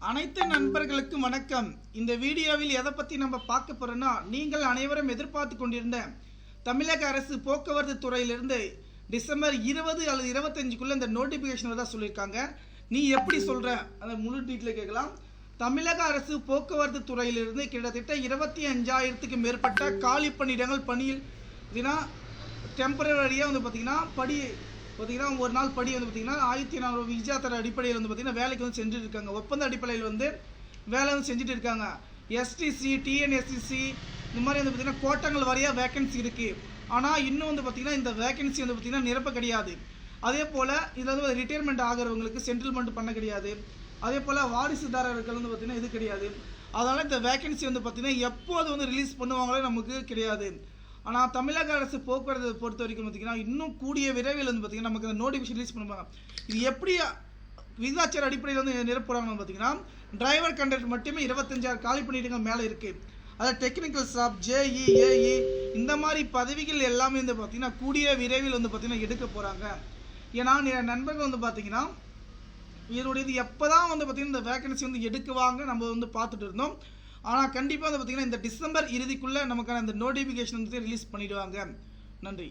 அனைத்து நண்பர்களுக்கும் வணக்கம். இந்த வீடியோவில் எதை பற்றி நம்ம பார்க்க போகிறோன்னா, நீங்கள் அனைவரும் எதிர்பார்த்து கொண்டிருந்த தமிழக அரசு போக்குவரத்து துறையிலிருந்து டிசம்பர் 20 அல்லது 25க்குள்ளே இந்த நோட்டிஃபிகேஷன் தான் சொல்லியிருக்காங்க. நீ எப்படி சொல்கிற அந்த முழு டீட்டெயில் கேட்கலாம். தமிழக அரசு போக்குவரத்து துறையிலிருந்து கிட்டத்தட்ட 25,000க்கு மேற்பட்ட காலி பணியிடங்கள் பணியில் டெம்பரரியாக வந்து பார்த்திங்கன்னா ஒரு நாள் படி வந்து பார்த்திங்கன்னா 1400 விகிதாச்சார அடிப்படையில் வந்து பார்த்திங்கன்னா வேலைக்கு வந்து செஞ்சுட்டு இருக்காங்க. ஒப்பந்த அடிப்படையில் வந்து வேலை வந்து செஞ்சுட்டு இருக்காங்க. எஸ்டிசி, டிஎன்எஸ்சிசி இந்த மாதிரி வந்து பார்த்திங்கன்னா கோட்டங்கள் வாரியாக வேகன்சி இருக்குது. ஆனால் இன்னும் வந்து பார்த்திங்கன்னா இந்த வேகன்சி வந்து பார்த்திங்கன்னா நிரப்ப கிடையாது. அதே போல் இதில் வந்து ரிட்டையர்மெண்ட் ஆகிறவங்களுக்கு சென்டில்மெண்ட் பண்ண கிடையாது. அதே போல் வாரிசுதாரர்கள் வந்து பார்த்திங்கன்னா இது கிடையாது. அதனால் இந்த வேகன்சி வந்து பார்த்திங்கன்னா எப்போது வந்து ரிலீஸ் பண்ணுவாங்களே நமக்கு கிடையாது. ஆனால் தமிழக அரசு போக்குவரத்து பொறுத்த வரைக்கும் பார்த்திங்கன்னா இன்னும் கூடிய விரைவில் வந்து பார்த்திங்கன்னா நமக்கு அந்த நோட்டிஃபிகேஷன் ரிலீஸ் பண்ணுவாங்க. இது எப்படி விகிதாச்சார அடிப்படையில் வந்து நிரப்புறாங்கன்னு பார்த்திங்கன்னா, டிரைவர் கண்டக்டர் மட்டுமே 25,000 காலி பணியிடங்கள் மேலே இருக்குது. அதாவது டெக்னிக்கல் ஸ்டாஃப், ஜேஇ, ஏஇ இந்த மாதிரி பதவிகள் எல்லாமே வந்து பார்த்திங்கன்னா கூடிய விரைவில் வந்து பார்த்திங்கன்னா எடுக்க போகிறாங்க. ஏன்னா நண்பர்கள் வந்து பார்த்திங்கன்னா இதனுடைய இது எப்போ தான் வந்து பார்த்திங்கன்னா இந்த வேகன்சி வந்து எடுக்குவாங்க நம்ம வந்து பார்த்துட்டு இருந்தோம். ஆனால் கண்டிப்பாக வந்து பார்த்திங்கன்னா இந்த டிசம்பர் இறுதிக்குள்ளே நமக்கான இந்த நோட்டிஃபிகேஷன் வந்து ரிலீஸ் பண்ணிவிடுவாங்க. நன்றி.